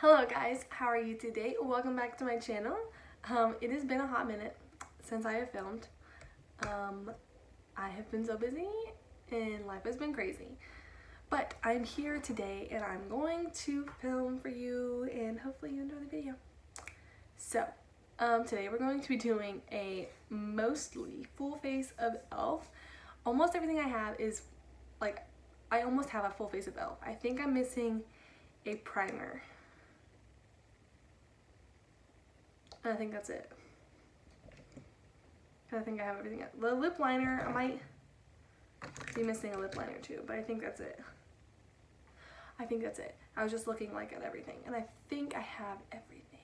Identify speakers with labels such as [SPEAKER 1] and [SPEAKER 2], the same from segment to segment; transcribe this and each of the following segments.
[SPEAKER 1] Hello guys, how are you today? Welcome back to my channel. It has been a hot minute since I have filmed. I have been so busy and life has been crazy. But I'm here today and I'm going to film for you and hopefully you enjoy the video. So, today we're going to be doing a mostly full face of e.l.f. Almost everything I have is like, I almost have a full face of e.l.f. I think I'm missing a primer. I think that's it. I think I have everything else. The lip liner, I might be missing a lip liner too, but I think that's it. I think that's it. I was just looking like at everything and I think I have everything.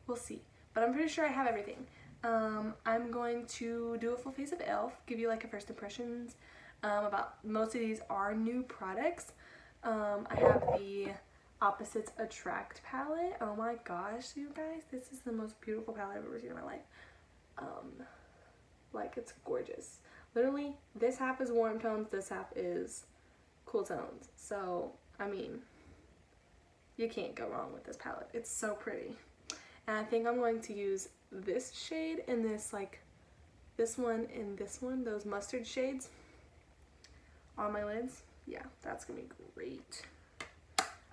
[SPEAKER 1] We'll see, but I'm pretty sure I have everything. I'm going to do a full face of e.l.f., give you like a first impressions about most of these are new products. I have the Opposites Attract palette. Oh my gosh, you guys, this is the most beautiful palette I've ever seen in my life. Like, it's gorgeous. Literally, this half is warm tones, this half is cool tones. So, I mean, you can't go wrong with this palette. It's so pretty. And I think I'm going to use this shade and this, like, this one and this one, those mustard shades on my lids. Yeah, that's gonna be great.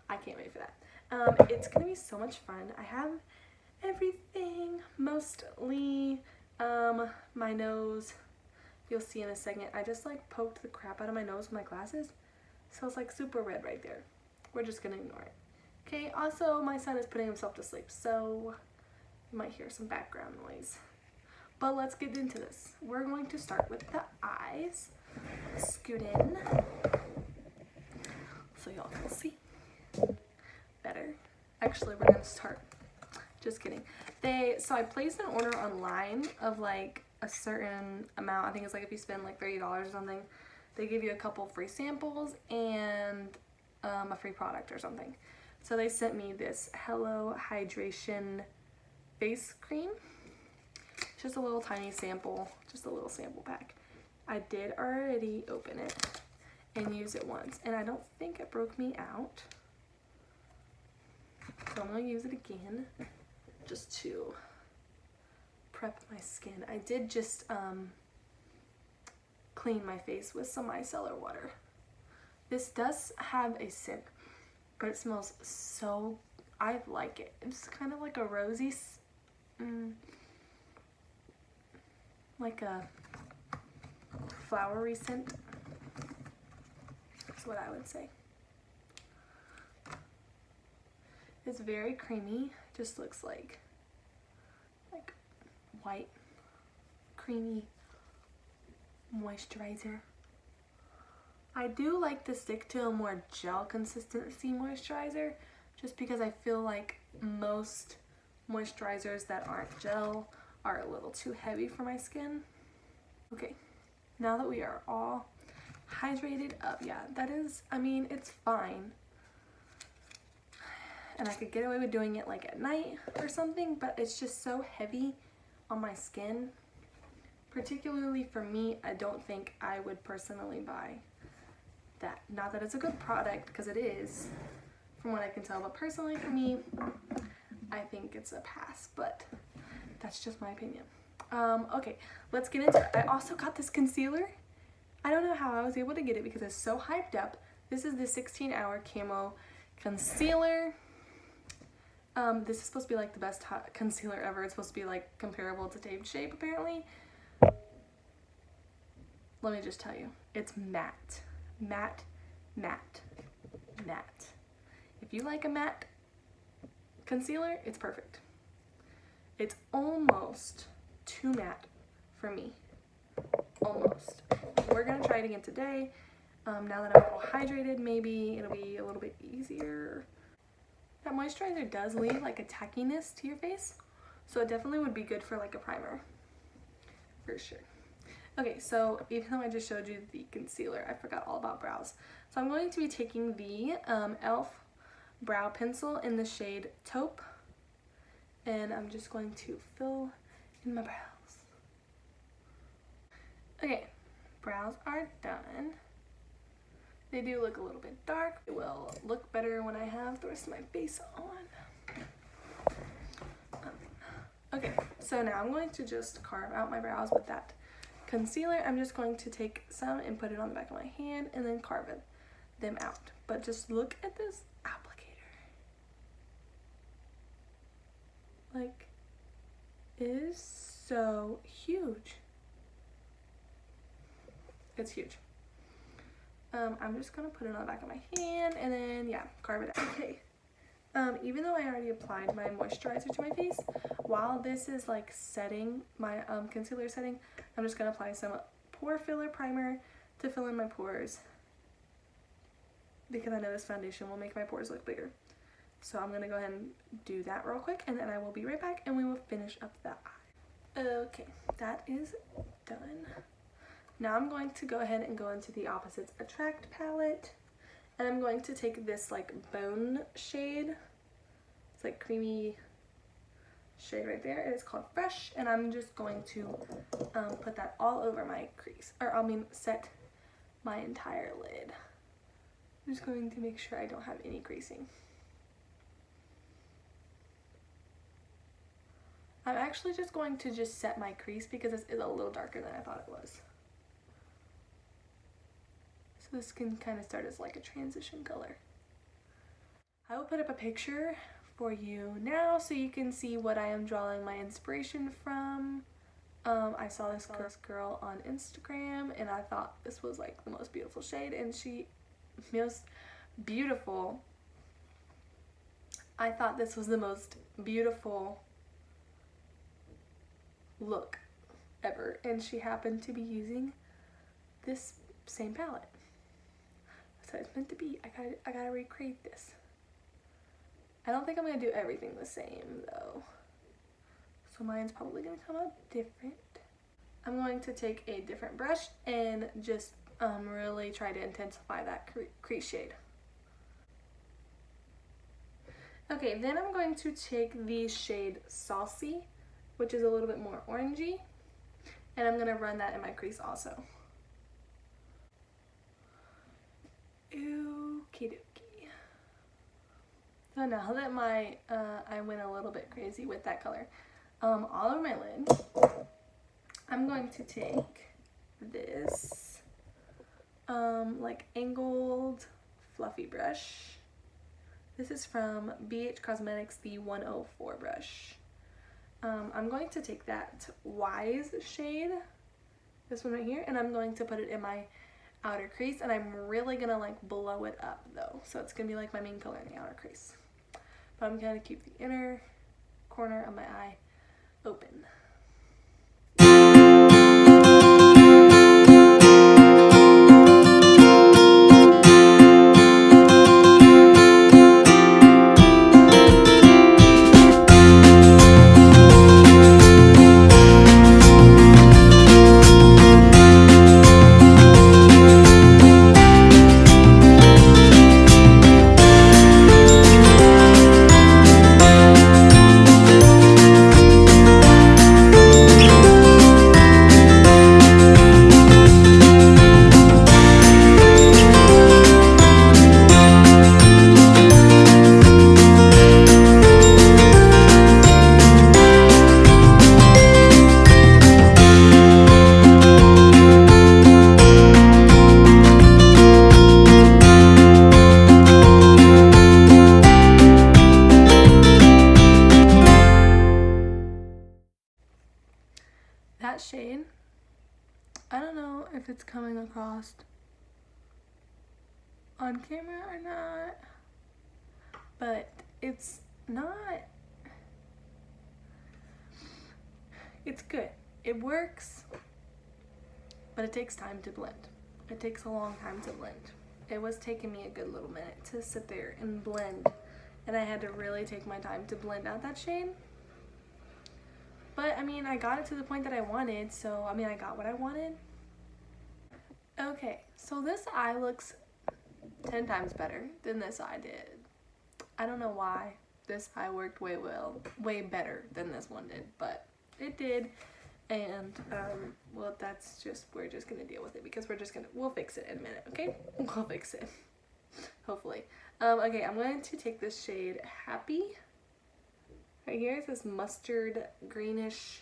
[SPEAKER 1] I can't wait for that. It's gonna be so much fun. I have everything, mostly my nose. You'll see in a second. I just like poked the crap out of my nose with my glasses, so it's like super red right there. We're just gonna ignore it. Okay, also my son is putting himself to sleep, so you might hear some background noise. But let's get into this. We're going to start with the eyes. Scoot in so y'all can see better. Actually, we're gonna start. Just kidding. So I placed an order online of like a certain amount. I think it's like if you spend like $30 or something, they give you a couple free samples and a free product or something. So they sent me this Hello Hydration face cream. Just a little tiny sample, just a little sample pack. I did already open it and use it once, and I don't think it broke me out. So I'm gonna use it again just to prep my skin. I did just clean my face with some micellar water. This does have a scent, but it smells so, I like it. It's kind of like a rosy, like a flowery scent. That's what I would say. It's very creamy, just looks like white, creamy moisturizer. I do like to stick to a more gel consistency moisturizer, just because I feel like most moisturizers that aren't gel are a little too heavy for my skin. Okay, now that we are all hydrated up, yeah, that is, I mean, it's fine. And I could get away with doing it like at night or something, but it's just so heavy on my skin. Particularly for me, I don't think I would personally buy that. Not that it's a good product, because it is, from what I can tell, but personally for me, I think it's a pass, but that's just my opinion. Okay, let's get into it. I also got this concealer. I don't know how I was able to get it because it's so hyped up. This is the 16-Hour Camo Concealer. This is supposed to be like the best concealer ever. It's supposed to be like comparable to Tame Shape apparently. Let me just tell you, it's matte. Matte, matte, matte. If you like a matte concealer, it's perfect. It's almost too matte for me. Almost. We're gonna try it again today. Now that I'm all hydrated, maybe it'll be a little bit easier. That moisturizer does leave like a tackiness to your face, so it definitely would be good for like a primer, for sure. Okay, so even though I just showed you the concealer, I forgot all about brows. So I'm going to be taking the e.l.f. brow pencil in the shade Taupe, and I'm just going to fill in my brows. Okay, brows are done. They do look a little bit dark. It will look better when I have the rest of my face on. Okay, so now I'm going to just carve out my brows with that concealer. I'm just going to take some and put it on the back of my hand and then carve them out. But just look at this applicator. Like, it is so huge. It's huge. I'm just gonna put it on the back of my hand and then, yeah, carve it out. Okay. Even though I already applied my moisturizer to my face, while this is like setting, my concealer setting, I'm just gonna apply some pore filler primer to fill in my pores, because I know this foundation will make my pores look bigger. So I'm gonna go ahead and do that real quick, and then I will be right back and we will finish up the eye. Okay, that is done. Now I'm going to go ahead and go into the Opposites Attract palette, and I'm going to take this like bone shade. It's like creamy shade right there. It is called Fresh, and I'm just going to put that all over my crease, or I mean set my entire lid. I'm just going to make sure I don't have any creasing. I'm actually just going to just set my crease because this is a little darker than I thought it was. So this can kind of start as like a transition color. I will put up a picture for you now so you can see what I am drawing my inspiration from. I saw this girl on Instagram and I thought this was like the most beautiful shade, and most beautiful. I thought this was the most beautiful look ever, and she happened to be using this same palette. So it's meant to be. I gotta recreate this. I don't think I'm gonna do everything the same though, so mine's probably gonna come out different. I'm going to take a different brush and just really try to intensify that crease shade. Okay, then I'm going to take the shade Saucy, which is a little bit more orangey, and I'm gonna run that in my crease also. Okie dokie. So now that I went a little bit crazy with that color all over my lid, I'm going to take this like angled fluffy brush. This is from BH Cosmetics, the 104 brush. I'm going to take that Wise shade, this one right here, and I'm going to put it in my outer crease, and I'm really gonna like blow it up though, so it's gonna be like my main color in the outer crease. But I'm gonna keep the inner corner of my eye open. That shade, I don't know if it's coming across on camera or not, but it's not, it's good. It works, but it takes time to blend. It takes a long time to blend. It was taking me a good little minute to sit there and blend, and I had to really take my time to blend out that shade. But I mean, I got it to the point that I wanted, so I mean, I got what I wanted. Okay, so this eye looks 10 times better than this eye did. I don't know why. This eye worked way better than this one did, but it did. And well, that's just, we're just gonna deal with it because we'll fix it in a minute, okay? We'll fix it, hopefully. Okay, I'm going to take this shade Happy right here. It's this mustard greenish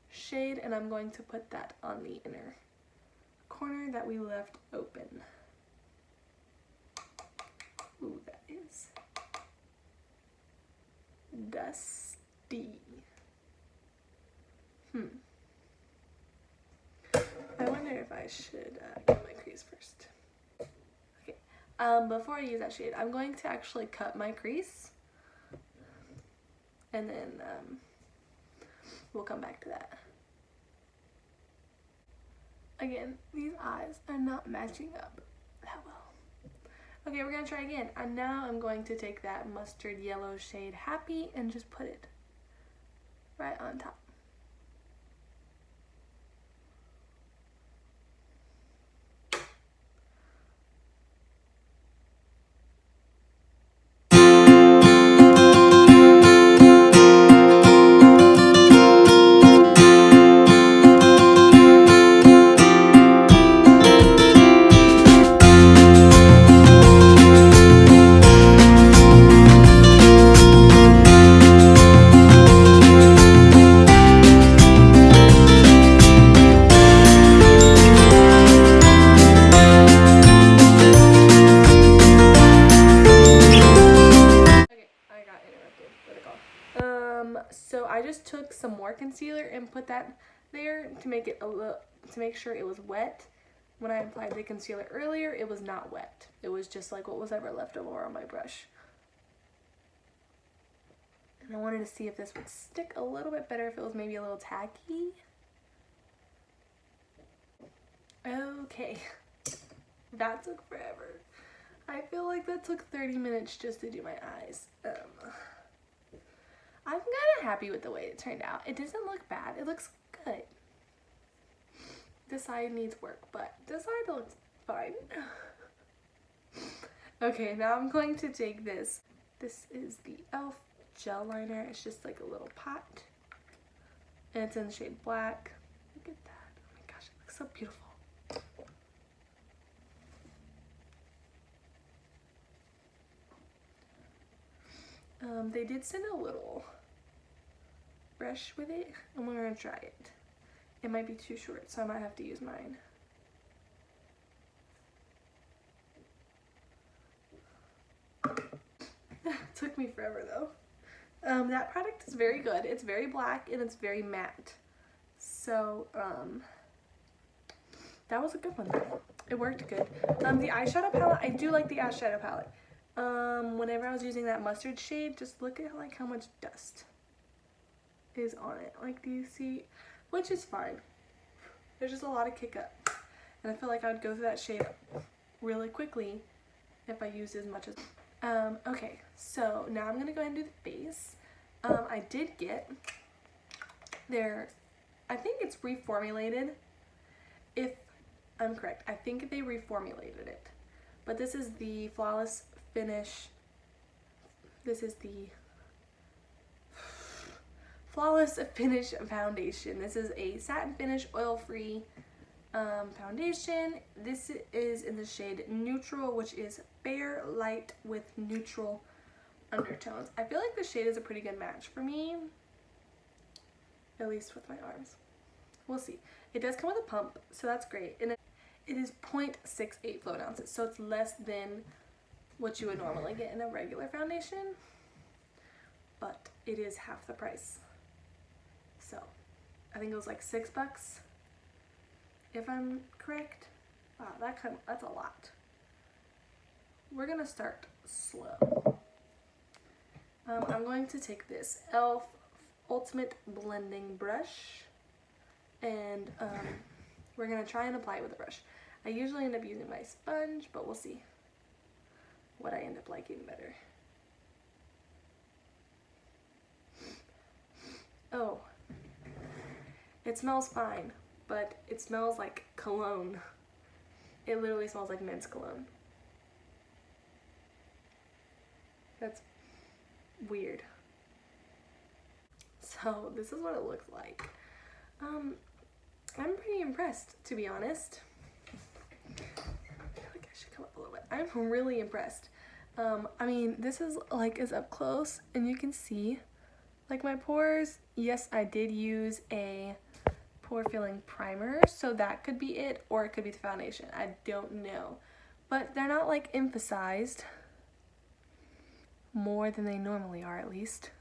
[SPEAKER 1] shade, and I'm going to put that on the inner corner that we left open. Ooh, that is dusty. I wonder if I should get my crease first. Okay, before I use that shade, I'm going to actually cut my crease, and then we'll come back to that. Again, these eyes are not matching up that well. Okay, we're gonna try again. And now I'm going to take that mustard yellow shade Happy and just put it right on top. So I just took some more concealer and put that there to make it to make sure it was wet. When I applied the concealer earlier, it was not wet. It was just like what was ever left over on my brush. And I wanted to see if this would stick a little bit better, if it was maybe a little tacky. Okay, that took forever. I feel like that took 30 minutes just to do my eyes. I'm kind of happy with the way it turned out. It doesn't look bad. It looks good. This side needs work, but this side looks fine. Okay, now I'm going to take this. This is the e.l.f. gel liner. It's just like a little pot. And it's in the shade black. Look at that. Oh my gosh, it looks so beautiful. They did send a little brush with it, and we're gonna try it. It might be too short, so I might have to use mine. Took me forever though. That product is very good. It's very black and it's very matte. So, that was a good one. It worked good. The eyeshadow palette, I do like the eyeshadow palette. Whenever I was using that mustard shade, just look at like how much dust is on it. Like, do you see? Which is fine. There's just a lot of kick up. And I feel like I would go through that shade really quickly if I used as much as... okay, so now I'm going to go ahead and do the base. I did get their... I think it's reformulated. If I'm correct, I think they reformulated it. But this is the Flawless Finish. This is the Flawless Finish Foundation. This is a satin finish, oil-free foundation. This is in the shade Neutral, which is bare light with neutral undertones. I feel like the shade is a pretty good match for me, at least with my arms. We'll see. It does come with a pump, so that's great. And it is 0.68 fluid ounces, so it's less than what you would normally get in a regular foundation, but it is half the price. So I think it was like $6 if I'm correct. Wow, that's a lot. We're gonna start slow. I'm going to take this e.l.f. Ultimate Blending Brush, and we're gonna try and apply it with a brush. I usually end up using my sponge, but we'll see what I end up liking better. Oh, it smells fine, but it smells like cologne. It literally smells like men's cologne. That's weird. So this is what it looks like. I'm pretty impressed, to be honest. I feel like I should come up a little bit. I'm really impressed. I mean, this is like is up close and you can see like my pores. Yes, I did use a pore filling primer, so that could be it, or it could be the foundation. I don't know. But they're not like emphasized more than they normally are, at least.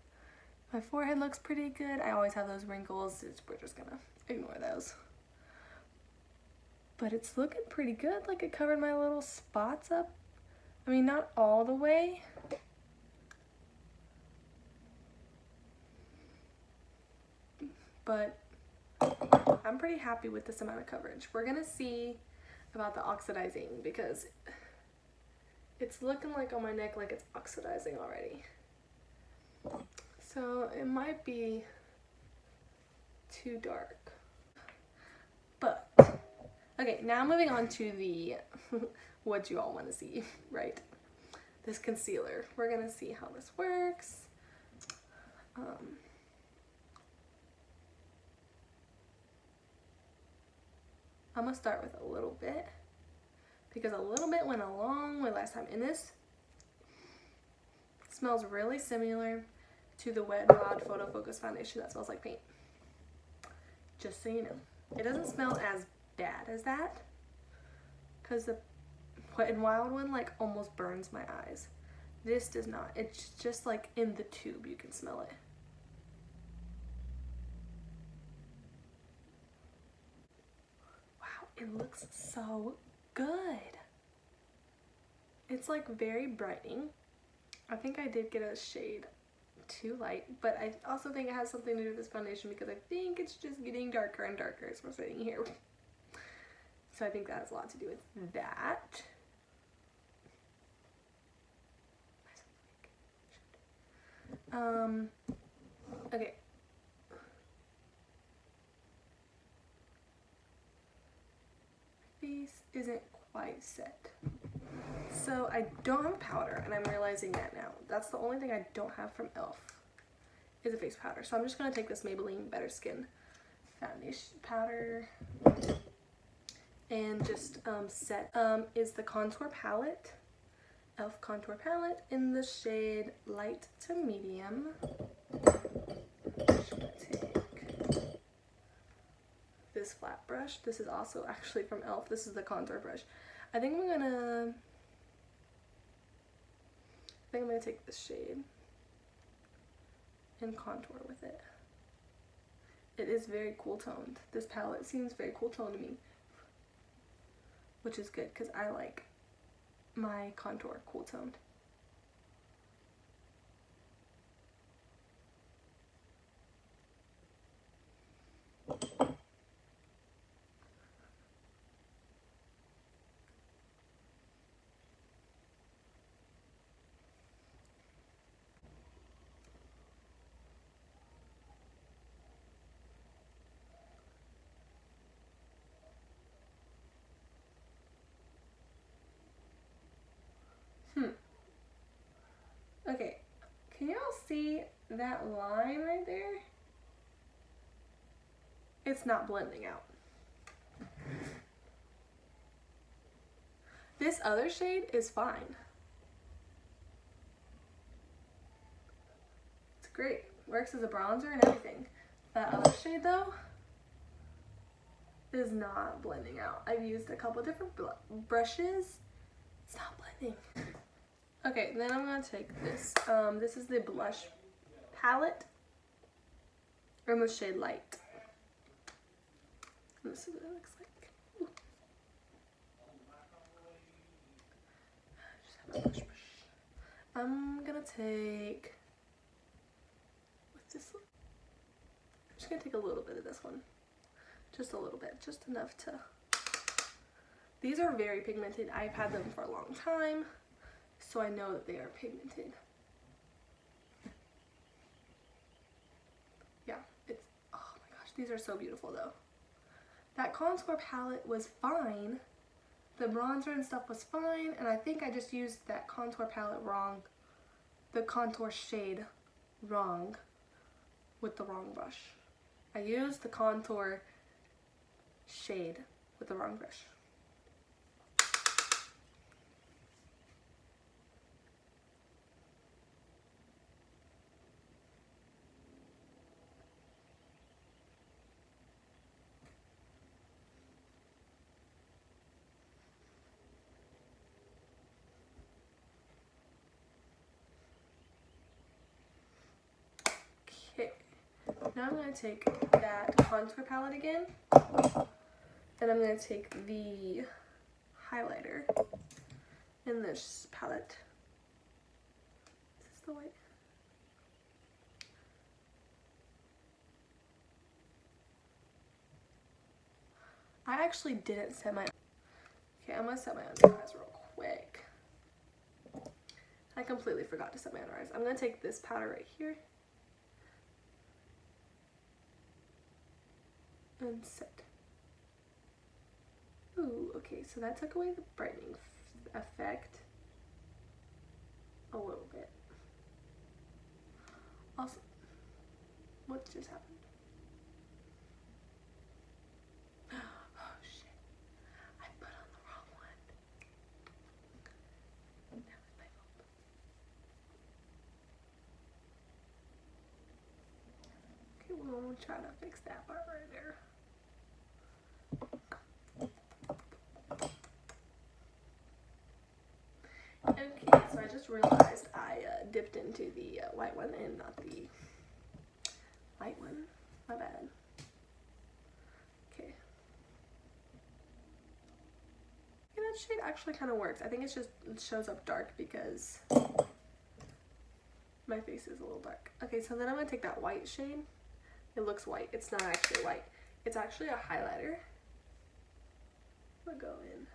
[SPEAKER 1] My forehead looks pretty good. I always have those wrinkles. We're just gonna ignore those. But it's looking pretty good. Like it covered my little spots up. I mean, not all the way. But I'm pretty happy with this amount of coverage. We're gonna see about the oxidizing because it's looking like on my neck like it's oxidizing already. So it might be too dark. But, okay, now moving on to the, what you all want to see, right? This concealer. We're gonna see how this works. I'm gonna start with a little bit because a little bit went a long way last time. And this smells really similar to the Wet n Wild Photo Focus foundation that smells like paint. Just so you know. It doesn't smell as bad as that because the Wet n Wild one like almost burns my eyes. This does not. It's just like in the tube you can smell it. Wow, it looks so good. It's like very brightening. I think I did get a shade too light, but I also think it has something to do with this foundation because I think it's just getting darker and darker as we're sitting here. So I think that has a lot to do with that. Okay. Face isn't quite set. So I don't have a powder, and I'm realizing that now. That's the only thing I don't have from e.l.f. is a face powder. So I'm just going to take this Maybelline Better Skin foundation powder and just set. Is the contour palette, e.l.f. contour palette in the shade light to medium. I'm just going to take this flat brush. This is also actually from e.l.f. This is the contour brush. I think I'm gonna take this shade and contour with it. It is very cool toned. This palette seems very cool toned to me, which is good because I like my contour cool toned. Okay, can y'all see that line right there? It's not blending out. This other shade is fine. It's great. Works as a bronzer and everything. That other shade though is not blending out. I've used a couple different brushes. It's not blending. Okay, then I'm gonna take this. This is the blush palette in the shade Light. And this is what it looks like. Ooh. Just have a blush brush. I'm gonna take, what's this one? I'm just gonna take a little bit of this one. Just a little bit, just enough to. These are very pigmented. I've had them for a long time, so I know that they are pigmented. Yeah, it's, oh my gosh, these are so beautiful though. That contour palette was fine. The bronzer and stuff was fine, and I think I just used that contour palette wrong, the contour shade wrong, with the wrong brush. I used the contour shade with the wrong brush. Okay, now I'm going to take that contour palette again, and I'm going to take the highlighter in this palette. Is this the white? I actually didn't set my... Okay, I'm going to set my under eyes real quick. I completely forgot to set my under eyes. I'm going to take this powder right here and set. Ooh, okay, so that took away the brightening effect a little bit. Also, what just happened? Oh shit, I put on the wrong one. Now it's my fault. Okay, we'll try to fix that part right there. Okay, so I just realized I dipped into the white one and not the light one. My bad. Okay. Yeah, that shade actually kind of works. I think it shows up dark because my face is a little dark. Okay, so then I'm going to take that white shade. It looks white. It's not actually white. It's actually a highlighter. I'm going to go in.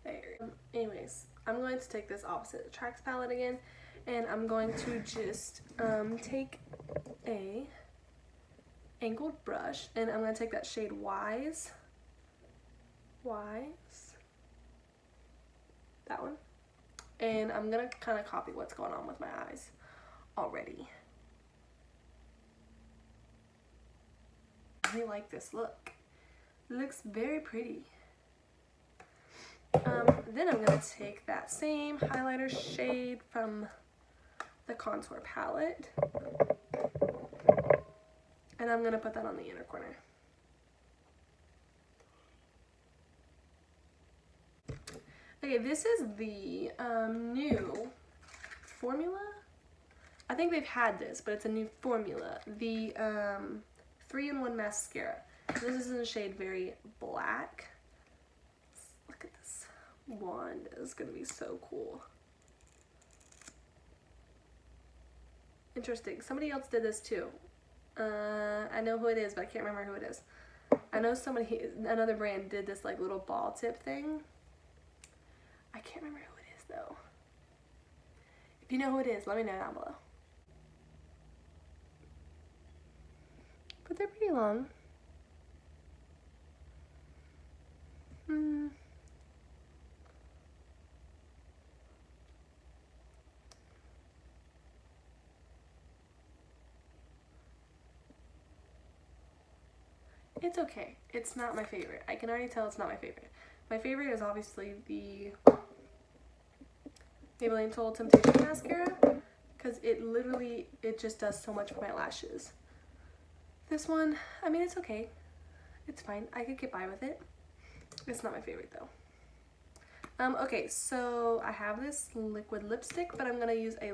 [SPEAKER 1] There. Anyways, I'm going to take this Opposite Attracts palette again, and I'm going to just take a angled brush, and I'm going to take that shade Wise, that one, and I'm going to kind of copy what's going on with my eyes already. I really like this look. It looks very pretty. Then I'm going to take that same highlighter shade from the contour palette, and I'm going to put that on the inner corner. Okay, this is the new formula. I think they've had this, but it's a new formula. The 3-in-1 mascara. This is in the shade Very Black. Look at this wand. It's going to be so cool. Interesting. Somebody else did this too. I know who it is, but I can't remember who it is. I know another brand did this like little ball tip thing. I can't remember who it is though. If you know who it is, let me know down below. But they're pretty long. It's okay. It's not my favorite. I can already tell it's not my favorite. My favorite is obviously the Maybelline Total Temptation mascara, because it just does so much for my lashes. This one, I mean, it's okay. It's fine. I could get by with it. It's not my favorite though. Okay, so I have this liquid lipstick, but I'm going to use a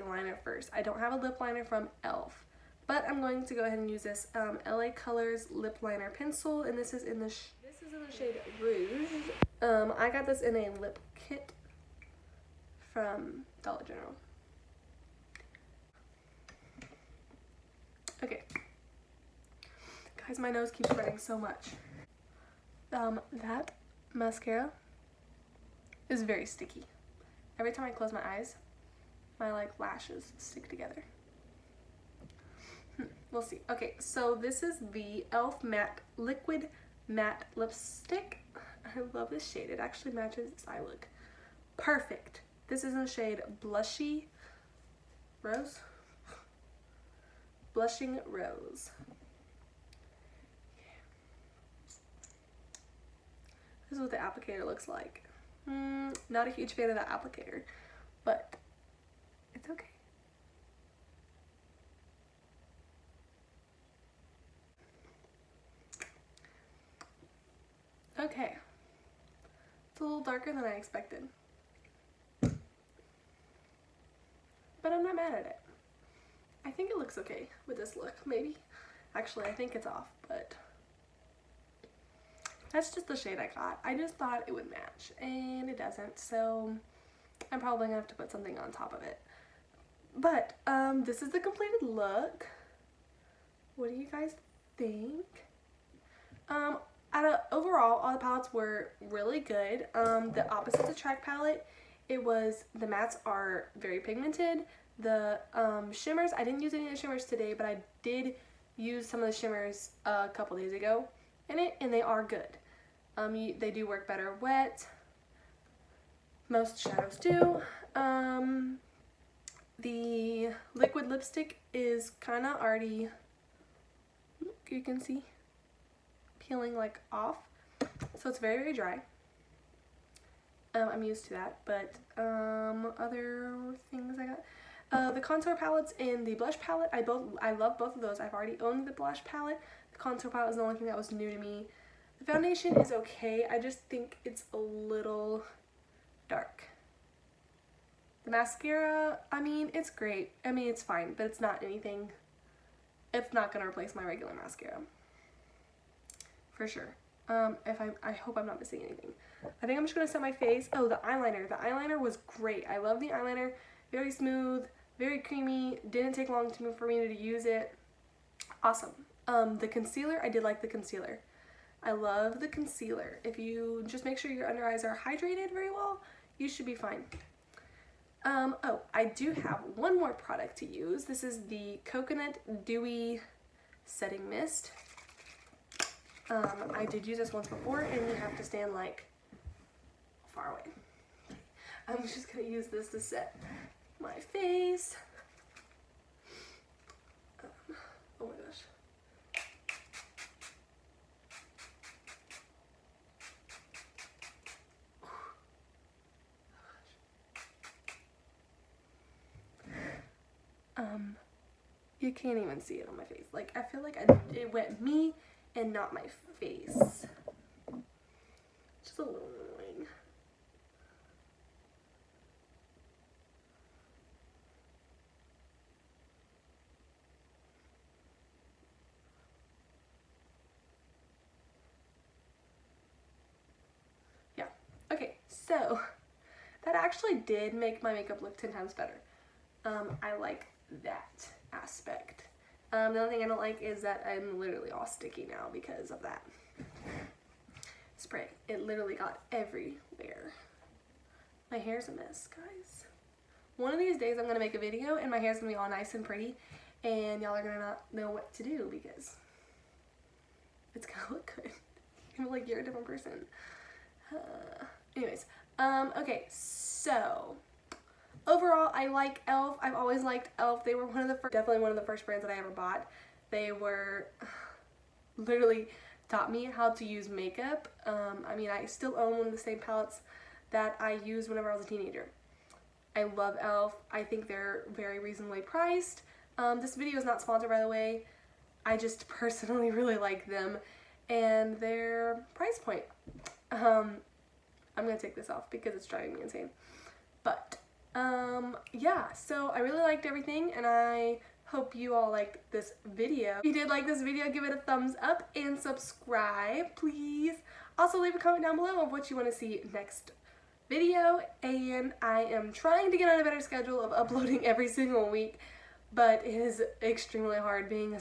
[SPEAKER 1] liner first. I don't have a lip liner from e.l.f., but I'm going to go ahead and use this LA Colors lip liner pencil, and this is in the shade Rouge. I got this in a lip kit from Dollar General. Okay. Guys, my nose keeps running so much. That mascara is very sticky. Every time I close my eyes, my lashes stick together. We'll see. Okay, so this is the e.l.f. Matte Liquid Matte Lipstick. I love this shade. It actually matches this eye look. Perfect. This is in the shade Blushy Rose. Blushing Rose. This is what the applicator looks like. Not a huge fan of that applicator, but it's okay. Okay. It's a little darker than I expected. But I'm not mad at it. I think it looks okay with this look, maybe. Actually, I think it's off, but that's just the shade I got. I just thought it would match, and it doesn't, so I'm probably gonna have to put something on top of it. But, this is the completed look. What do you guys think? Overall, all the palettes were really good. The Opposites Attract palette, the mattes are very pigmented. The shimmers, I didn't use any of the shimmers today, but I did use some of the shimmers a couple days ago in it, and they are good. They do work better wet. Most shadows do. The liquid lipstick is kind of already, you can see, peeling like off, so it's very, very dry. I'm used to that, but other things I got, the contour palettes and the blush palette, I love both of those. I've already owned the blush palette. The contour palette is the only thing that was new to me. The foundation is okay, I just think it's a little dark. The mascara, I mean, it's great. I mean, it's fine, but it's not anything, it's not gonna replace my regular mascara. For sure. I hope I'm not missing anything. I think I'm just gonna set my face. Oh, the eyeliner. The eyeliner was great. I love the eyeliner. Very smooth, very creamy. Didn't take long for me to use it. Awesome. The concealer, I did like the concealer. I love the concealer. If you just make sure your under eyes are hydrated very well, you should be fine. Oh, I do have one more product to use. This is the Coconut Dewy Setting Mist. I did use this once before, and you have to stand like far away. I'm just gonna use this to set my face. Oh my gosh. You can't even see it on my face. Like, I feel like it went me and not my face. Just a little annoying. Yeah. Okay, so that actually did make my makeup look 10 times better. I like that aspect. The only thing I don't like is that I'm literally all sticky now because of that spray. It literally got everywhere. My hair's a mess, guys. One of these days I'm gonna make a video and my hair's gonna be all nice and pretty, and y'all are gonna not know what to do because it's gonna look good. You're like, you're a different person. Anyways, okay, so overall, I like e.l.f. I've always liked e.l.f. They were definitely one of the first brands that I ever bought. They were literally taught me how to use makeup. I mean, I still own one of the same palettes that I used whenever I was a teenager. I love e.l.f. I think they're very reasonably priced. This video is not sponsored, by the way. I just personally really like them and their price point. I'm gonna take this off because it's driving me insane. But yeah, so I really liked everything, and I hope you all liked this video. If you did like this video, give it a thumbs up and subscribe, please. Also, leave a comment down below of what you want to see next video, and I am trying to get on a better schedule of uploading every single week, but it is extremely hard being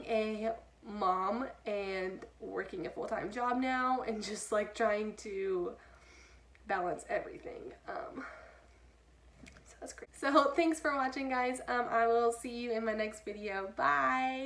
[SPEAKER 1] a mom and working a full-time job now, and just like trying to balance everything. That's great. So thanks for watching, guys. I will see you in my next video. Bye.